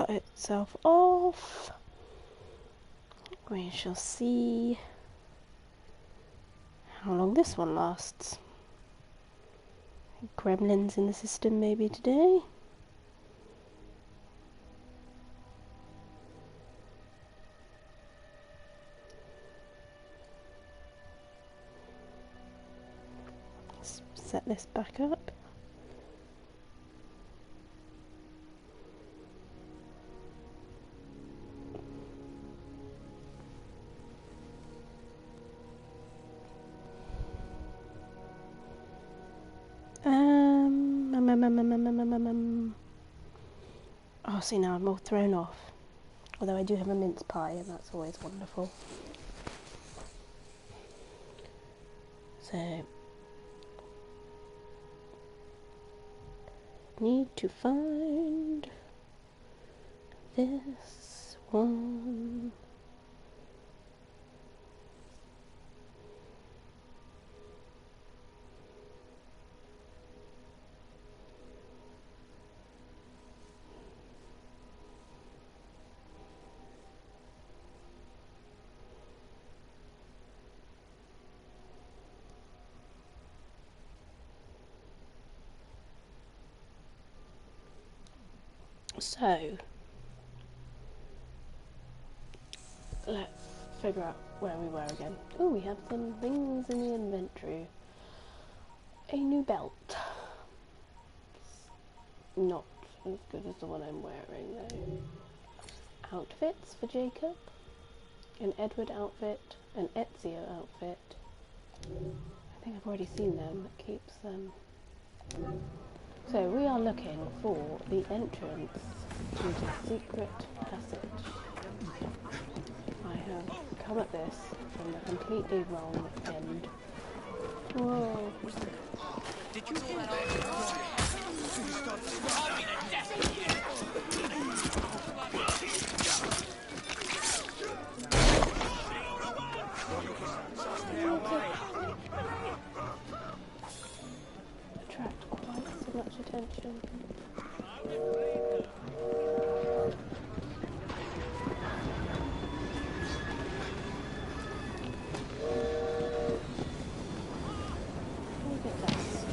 shut itself off. We shall see how long this one lasts. Gremlins in the system maybe today. Let's set this back up. Oh, see, now I'm all thrown off. Although I do have a mince pie, and that's always wonderful. So, need to find this one. So, let's figure out where we were again. Oh, we have some things in the inventory. A new belt. Not as good as the one I'm wearing though. Outfits for Jacob. An Edward outfit. An Ezio outfit. I think I've already seen them. That keeps them. So we are looking for the entrance to the secret passage. I have come at this from the completely wrong end. Whoa. Did you hear that? Attract quite so much attention. Look at this.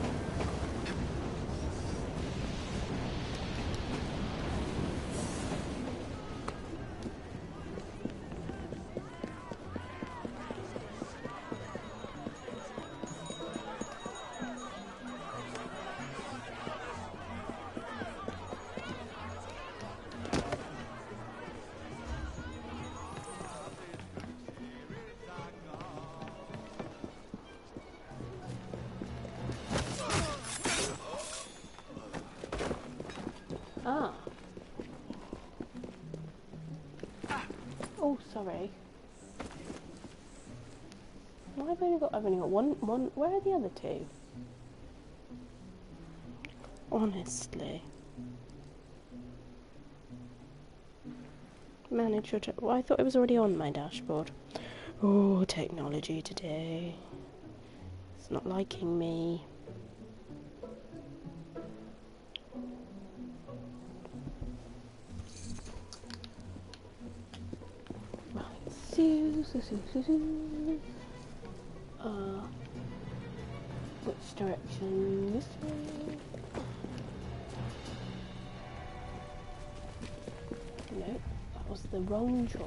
Ah. Oh, sorry. Well, I've only got one. Where are the other two? Honestly. Manage your... Well, I thought it was already on my dashboard. Oh, technology today. It's not liking me. Right. Which direction? This way? No, that was the wrong choice.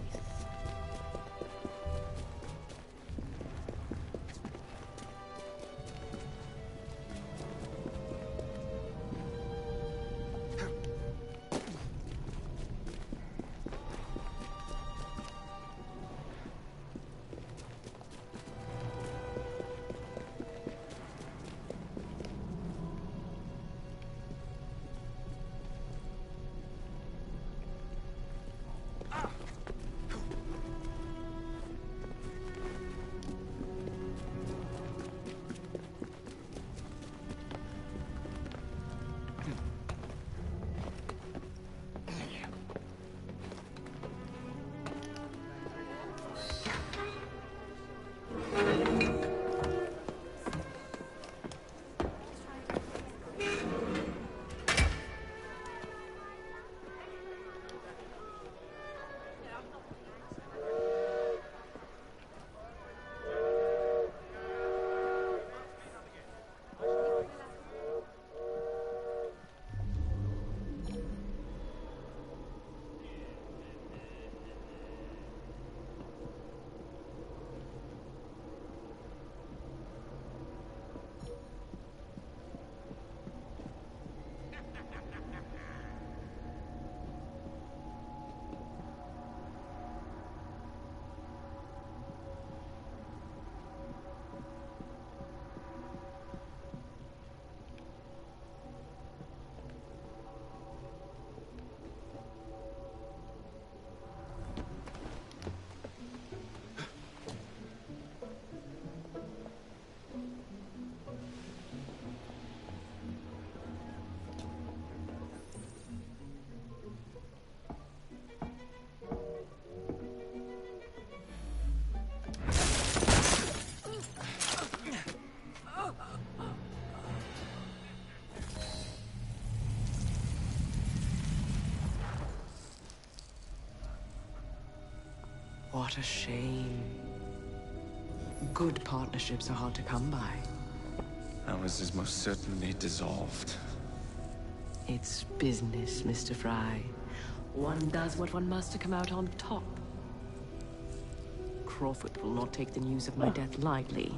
What a shame. Good partnerships are hard to come by. Ours is most certainly dissolved. It's business, Mr. Fry. One does what one must to come out on top. Crawford will not take the news of my death lightly.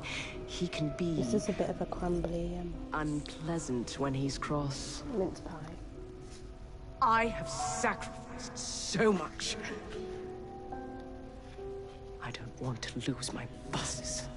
He can be... This is a bit of a crumbly unpleasant when he's cross. mince pie. I have sacrificed so much. I don't want to lose my bosses.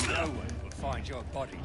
No one will find your body.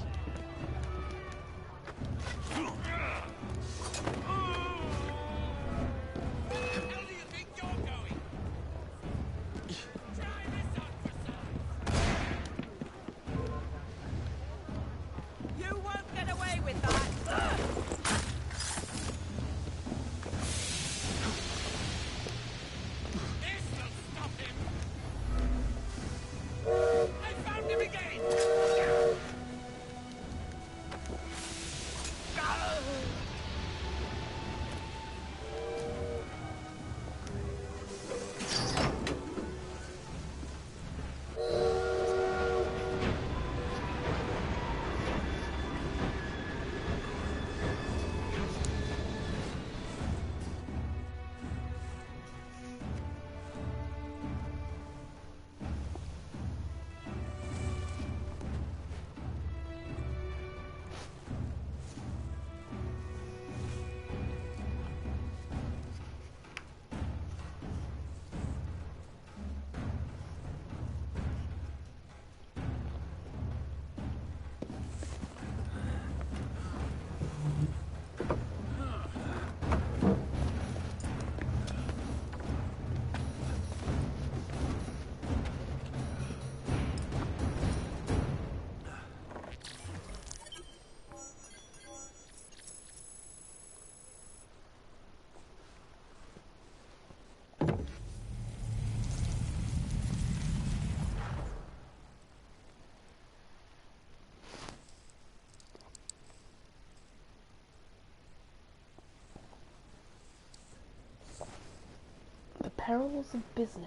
Perils of business.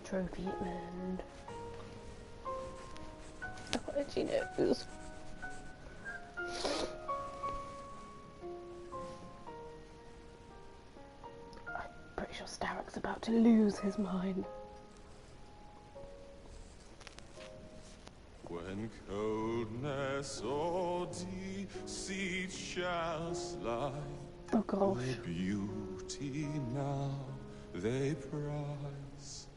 Trophy and apology notes. I'm pretty sure Starrick's about to lose his mind. When coldness or deceit shall slide, Oh gosh. the beauty now they prize,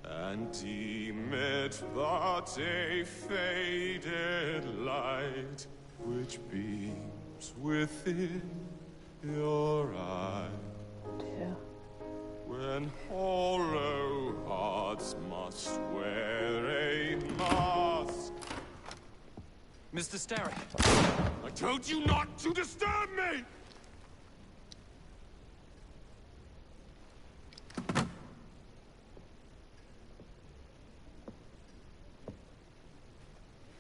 and deem it but a faded light which beams within your eye. Dear. When hollow hearts must wear a mask. Mr. Starrick. I told you not to disturb me!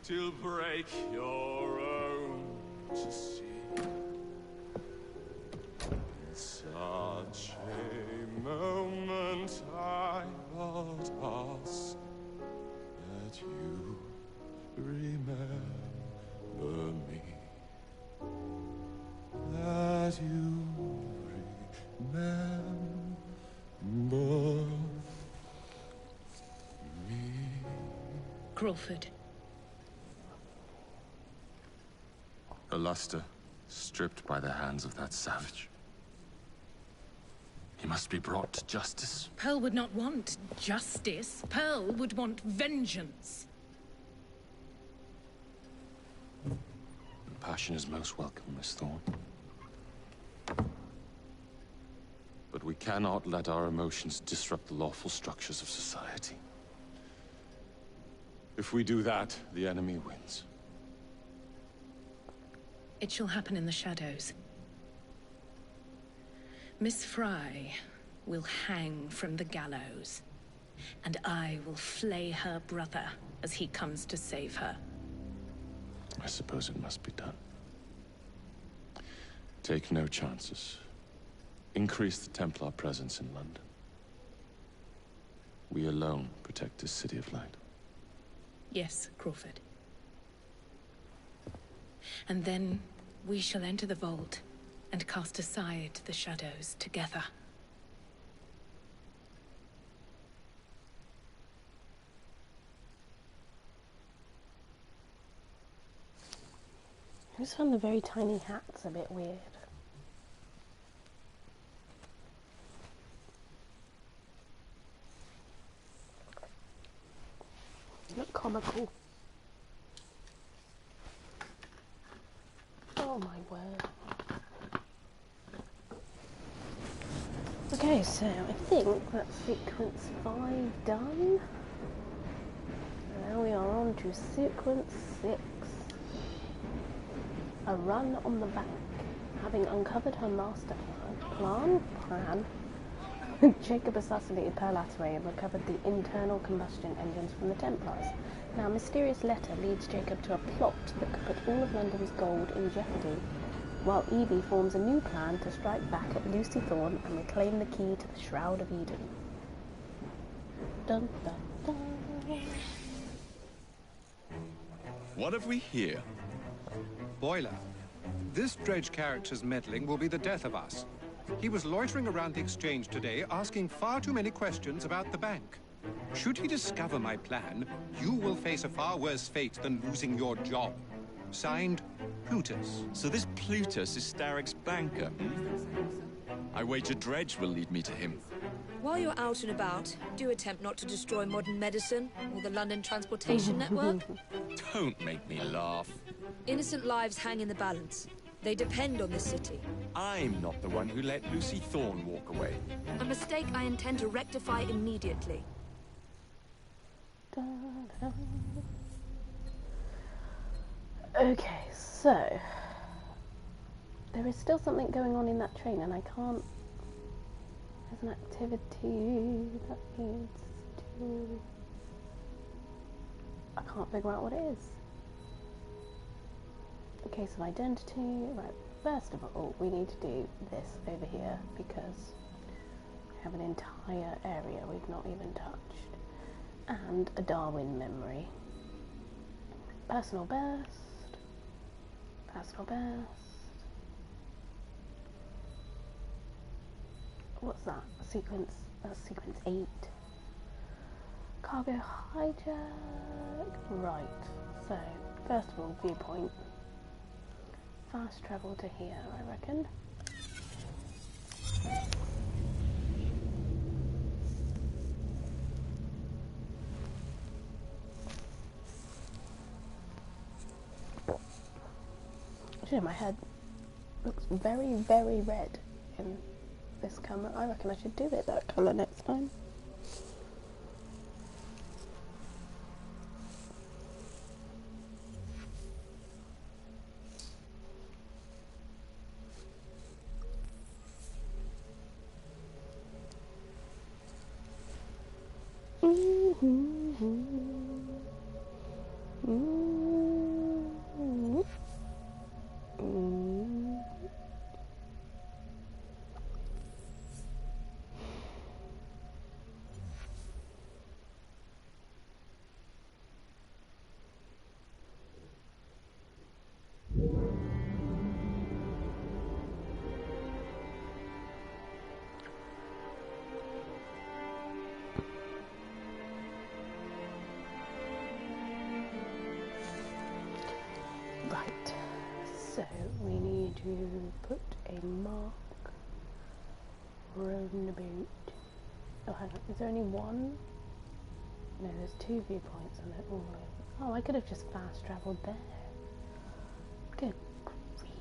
Till break your own to see. In such a moment I but ask that you remember me. That you remember me. Crawford, luster stripped by the hands of that savage. He must be brought to justice. Pearl would not want justice. Pearl would want vengeance. Passion is most welcome, Miss Thorne. But we cannot let our emotions disrupt the lawful structures of society. If we do that, the enemy wins. It shall happen in the shadows. Miss Fry will hang from the gallows, and I will flay her brother as he comes to save her. I suppose it must be done. Take no chances. Increase the Templar presence in London. We alone protect this city of light. Yes, Crawford. And then we shall enter the vault and cast aside the shadows together. I just found the very tiny hats a bit weird. Look comical. Oh my word. Okay, so I think that's sequence 5 done. Now we are on to sequence 6. A run on the bank. Having uncovered her master plan, Jacob assassinated Pearl Atterbury and recovered the internal combustion engines from the Templars. Now, a mysterious letter leads Jacob to a plot that could put all of London's gold in jeopardy, while Evie forms a new plan to strike back at Lucy Thorne and reclaim the key to the Shroud of Eden. Dun, dun, dun. What have we here? Boiler. This Dredge character's meddling will be the death of us. He was loitering around the exchange today, asking far too many questions about the bank. Should he discover my plan, you will face a far worse fate than losing your job. Signed, Plutus. So this Plutus is Starrick's banker. I wager Dredge will lead me to him. While you're out and about, do attempt not to destroy modern medicine or the London Transportation Network. Don't make me laugh. Innocent lives hang in the balance. They depend on this city. I'm not the one who let Lucy Thorne walk away. A mistake I intend to rectify immediately. Okay, so there is still something going on in that train and I can't. There's an activity that needs to. I can't figure out what it is. A case of identity. Right, first of all, we need to do this over here because we have an entire area we've not even touched. And a Darwin memory. Personal best. Personal best. What's that? Sequence. That's sequence 8. Cargo hijack. Right. So, first of all, viewpoint. Fast travel to here, I reckon. Actually, my head looks very, very red in this camera. I reckon I should do it that colour next time. we need to put a mark roundabout. Oh, hang on, is there only one? No, there's 2 viewpoints and they're all in. Oh, I could have just fast travelled there. Good grief.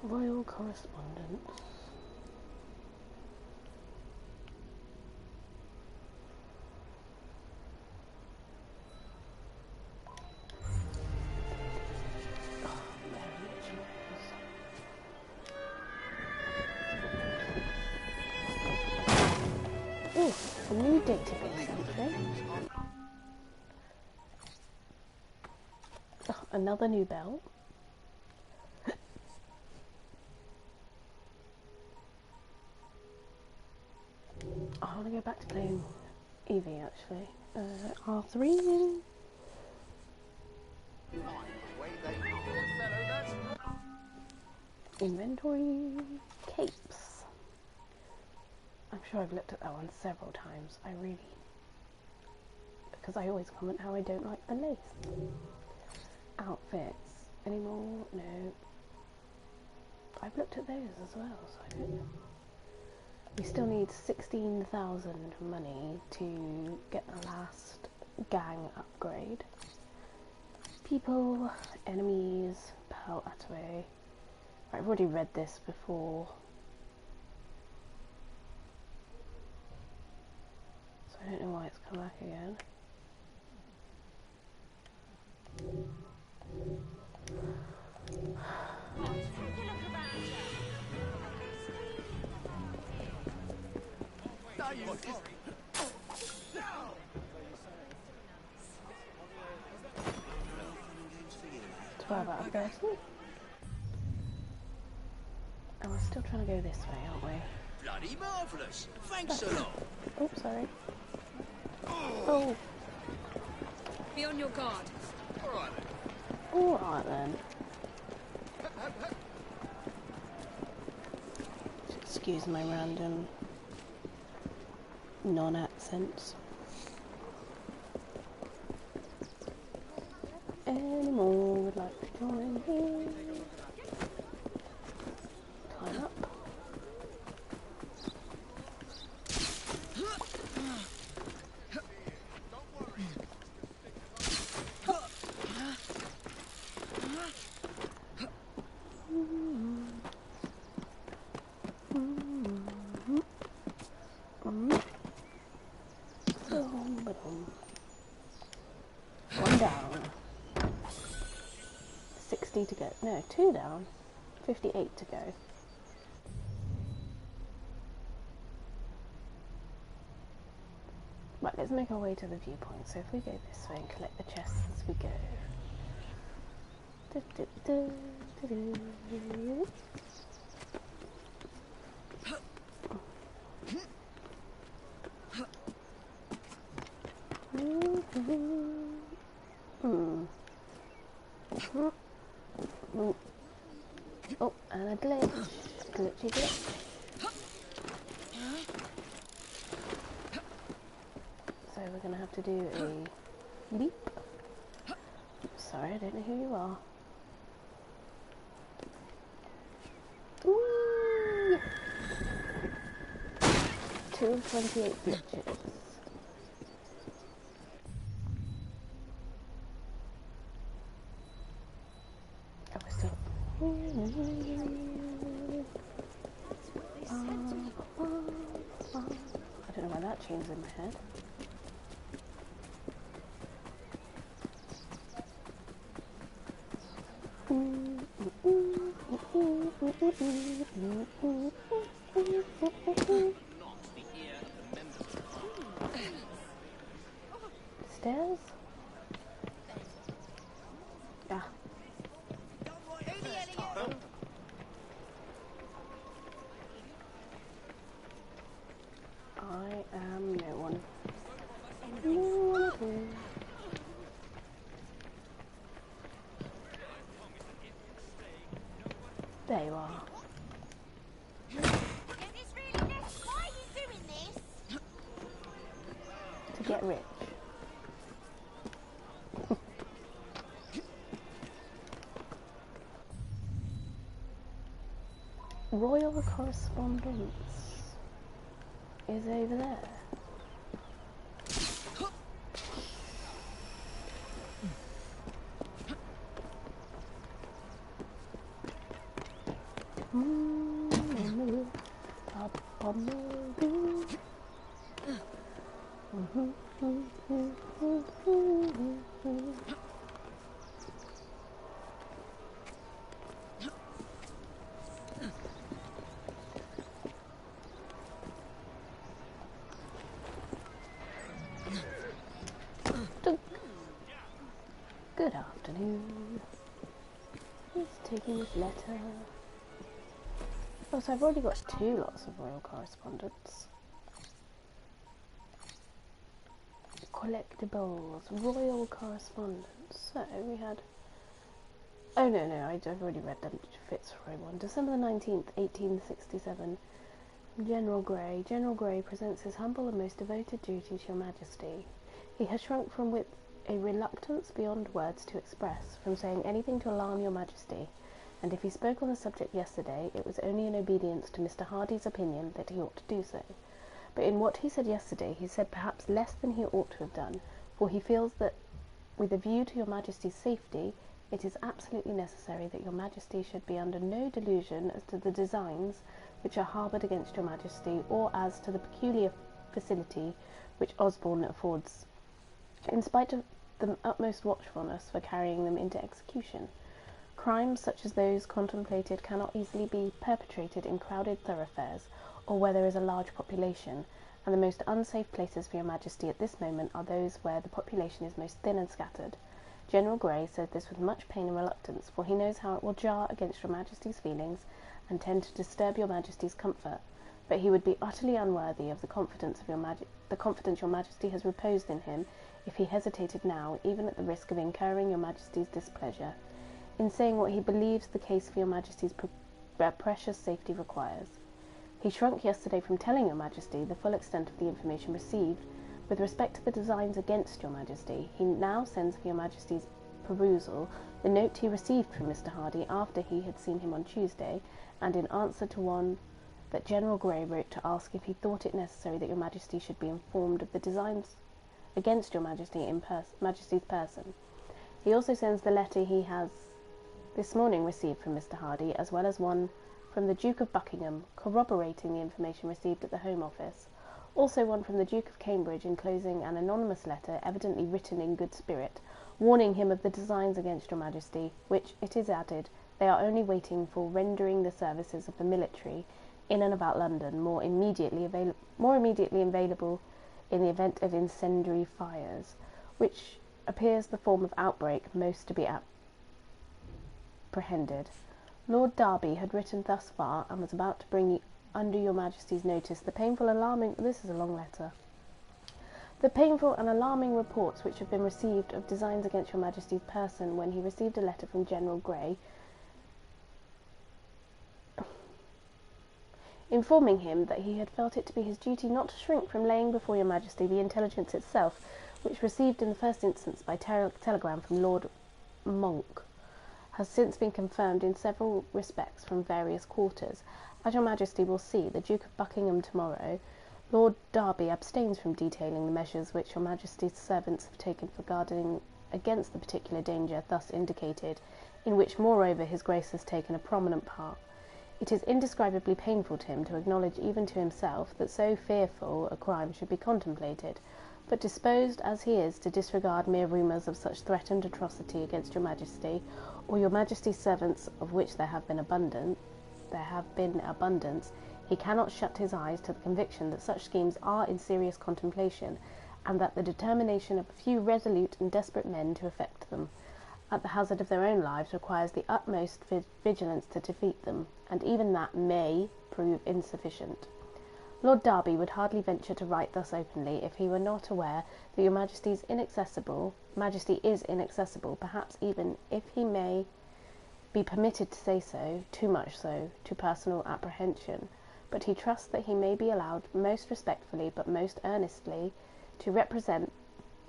Royal correspondence. Oh, a new database entry. Oh, another new bell. I want to go back to playing Evie actually. R3. Inventory. Capes. I'm sure I've looked at that one several times. Because I always comment how I don't like the lace. Outfits. Anymore? No. I've looked at those as well, so I don't know. We still need 16,000 money to get the last gang upgrade. People, enemies, Pearl Attaway. I've already read this before. So I don't know why it's come back again. About a person. And we're still trying to go this way, aren't we? Bloody marvellous! Thanks a lot! Oh, sorry. Oh. Be on your guard. Alright then. Excuse my random non-accents. Any more would like to join here? Climb up. One down. 60 to go. No, 2 down. 58 to go. Right, let's make our way to the viewpoint. So if we go this way and collect the chests as we go. Oh, and a glitch. Glitchy glitch. So we're going to have to do a leap. Sorry, I don't know who you are. Whee! 2 of 28 glitches. Oh, we're still... I don't know why that tune's in my head. Stairs? Yeah. I am no one. There you are. royal correspondence is over there. Up on the roof. Good afternoon. Who's taking this letter? Oh, so I've already got 2 lots of royal correspondence. Collectibles, royal correspondence. So we had. Oh no, I've already read the Fitzroy one. December the 19th, 1867. General Grey. General Grey presents his humble and most devoted duty to your Majesty. He has shrunk from with a reluctance beyond words to express, from saying anything to alarm your Majesty, and if he spoke on the subject yesterday, it was only in obedience to Mr. Hardy's opinion that he ought to do so. But in what he said yesterday, he said perhaps less than he ought to have done, for he feels that, with a view to your Majesty's safety, it is absolutely necessary that your Majesty should be under no delusion as to the designs which are harboured against your Majesty, or as to the peculiar facility which Osborne affords, in spite of the utmost watchfulness for carrying them into execution. Crimes such as those contemplated cannot easily be perpetrated in crowded thoroughfares, or where there is a large population, and the most unsafe places for your Majesty at this moment are those where the population is most thin and scattered. General Grey said this with much pain and reluctance, for he knows how it will jar against your Majesty's feelings and tend to disturb your Majesty's comfort, but he would be utterly unworthy of the confidence your Majesty has reposed in him if he hesitated now, even at the risk of incurring your Majesty's displeasure, in saying what he believes the case for your Majesty's precious safety requires. He shrunk yesterday from telling your Majesty the full extent of the information received with respect to the designs against your Majesty. He now sends for your Majesty's perusal the note he received from Mr. Hardy after he had seen him on Tuesday, and in answer to one that General Grey wrote to ask if he thought it necessary that your Majesty should be informed of the designs against your Majesty in Majesty's person. He also sends the letter he has this morning received from Mr. Hardy, as well as one from the Duke of Buckingham, corroborating the information received at the Home Office. Also one from the Duke of Cambridge, enclosing an anonymous letter, evidently written in good spirit, warning him of the designs against your Majesty, which, it is added, they are only waiting for rendering the services of the military in and about London more immediately available in the event of incendiary fires, which appears the form of outbreak most to be apprehended. Lord Derby had written thus far, and was about to bring under your Majesty's notice the painful and alarming reports which have been received of designs against your Majesty's person, when he received a letter from General Grey, informing him that he had felt it to be his duty not to shrink from laying before your Majesty the intelligence itself, which, received in the first instance by telegram from Lord Monk, has since been confirmed in several respects from various quarters. As your Majesty will see, the Duke of Buckingham tomorrow. Lord Derby abstains from detailing the measures which your Majesty's servants have taken for guarding against the particular danger thus indicated, in which moreover his Grace has taken a prominent part. It is indescribably painful to him to acknowledge even to himself that so fearful a crime should be contemplated, but disposed as he is to disregard mere rumours of such threatened atrocity against your Majesty, or your Majesty's servants, of which there have been abundance, he cannot shut his eyes to the conviction that such schemes are in serious contemplation, and that the determination of a few resolute and desperate men to effect them, at the hazard of their own lives, requires the utmost vigilance to defeat them, and even that may prove insufficient. Lord Derby would hardly venture to write thus openly if he were not aware that your Majesty is inaccessible, perhaps even, if he may be permitted to say so, too much so, to personal apprehension, but he trusts that he may be allowed most respectfully but most earnestly to represent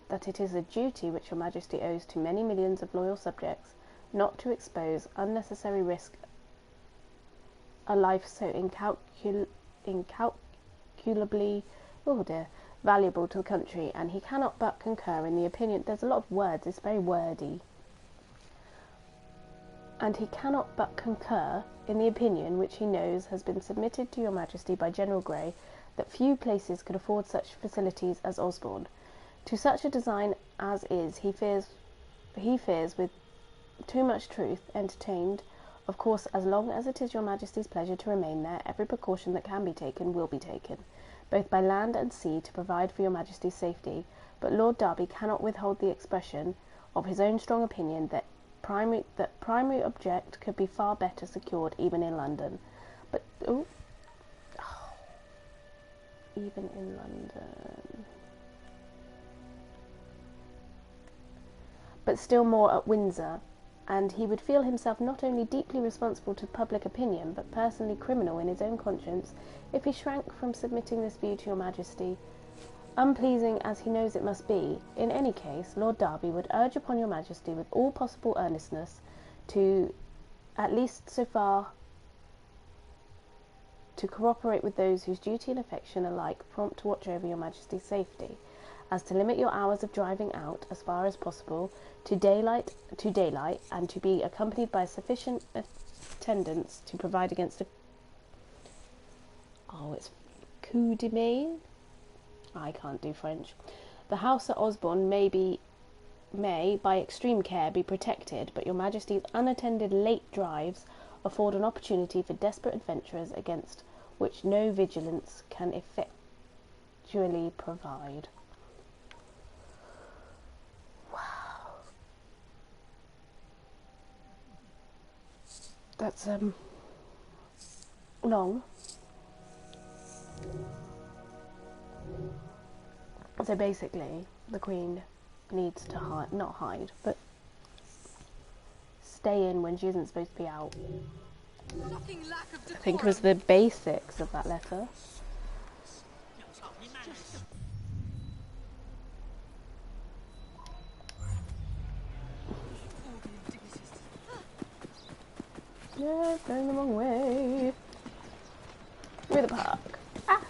that it is a duty which your Majesty owes to many millions of loyal subjects not to expose unnecessary risk a life so incalculably, oh dear, valuable to the country, and he cannot but concur in the opinion. There's a lot of words, it's very wordy. And he cannot but concur in the opinion which he knows has been submitted to your Majesty by General Grey, that few places could afford such facilities as Osborne. To such a design as is, he fears with too much truth entertained. Of course, as long as it is your Majesty's pleasure to remain there, every precaution that can be taken will be taken, both by land and sea, to provide for your Majesty's safety. But Lord Derby cannot withhold the expression of his own strong opinion that primary object could be far better secured even in London. But even in London. But still more at Windsor, and he would feel himself not only deeply responsible to public opinion, but personally criminal in his own conscience, if he shrank from submitting this view to your Majesty, unpleasing as he knows it must be. In any case, Lord Derby would urge upon your Majesty with all possible earnestness to, at least so far, to cooperate with those whose duty and affection alike prompt to watch over your Majesty's safety, as to limit your hours of driving out, as far as possible, to daylight, and to be accompanied by sufficient attendants to provide against a it's coup de main. I can't do French. The house at Osborne may, by extreme care, be protected, but your Majesty's unattended late drives afford an opportunity for desperate adventurers against which no vigilance can effectually provide. Wow. That's, long. So basically, the Queen needs to not hide, but stay in when she isn't supposed to be out. I think was the basics of that letter. Yeah, going the wrong way. We're the park. Ah!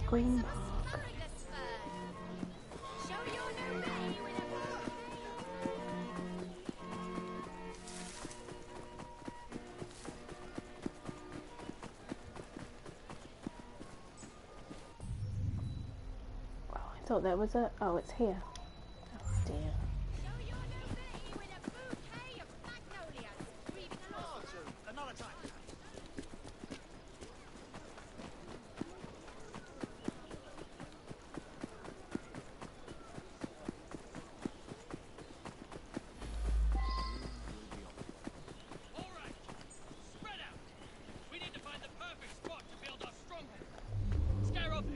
Green Park. Oh, I thought there was a... Oh, it's here. Oh, dear.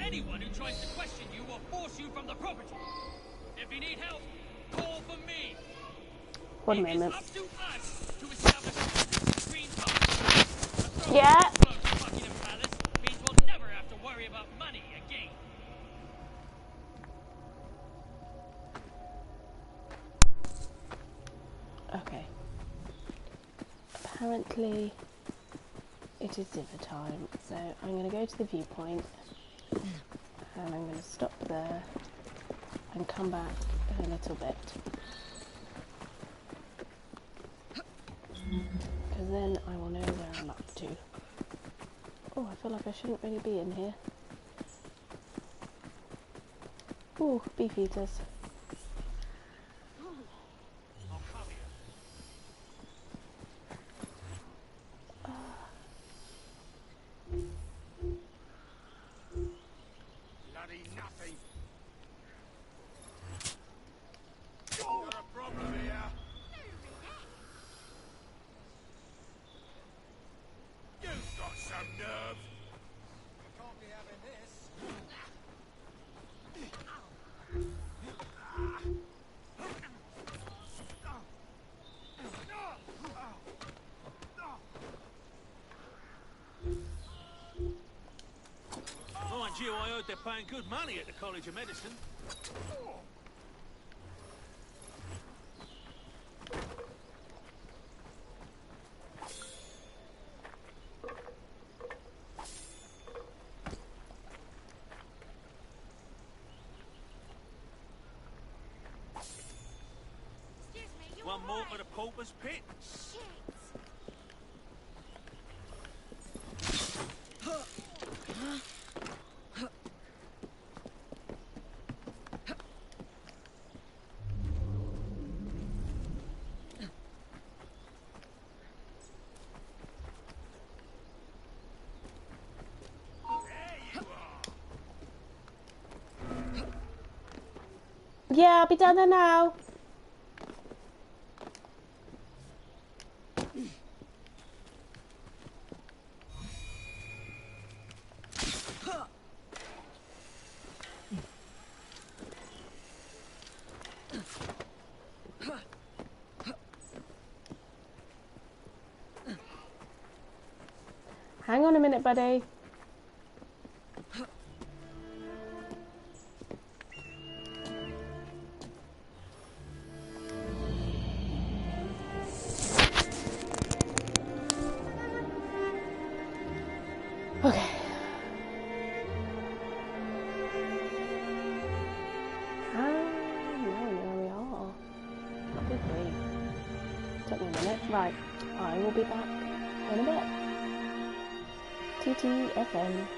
Anyone who tries to question you will force you from the property. If you need help, call for me. One moment. It's up to us to establish Green Park. Yeah. Buckingham Palace means we'll never have to worry about money again. Okay. Apparently, it is dinner time, so I'm going to go to the viewpoint. And I'm going to stop there and come back in a little bit. Because then I will know where I'm up to. Oh, I feel like I shouldn't really be in here. Ooh, beef eaters. Some nerve. Mind you, I heard they're paying good money at the College of Medicine. One more for the pauper's pit. Yeah, I'll be down there now. Hang on a minute, buddy. Okay. Now we know where we are. Good grief. Took me a minute. Right. I will be back in a bit. TTFN.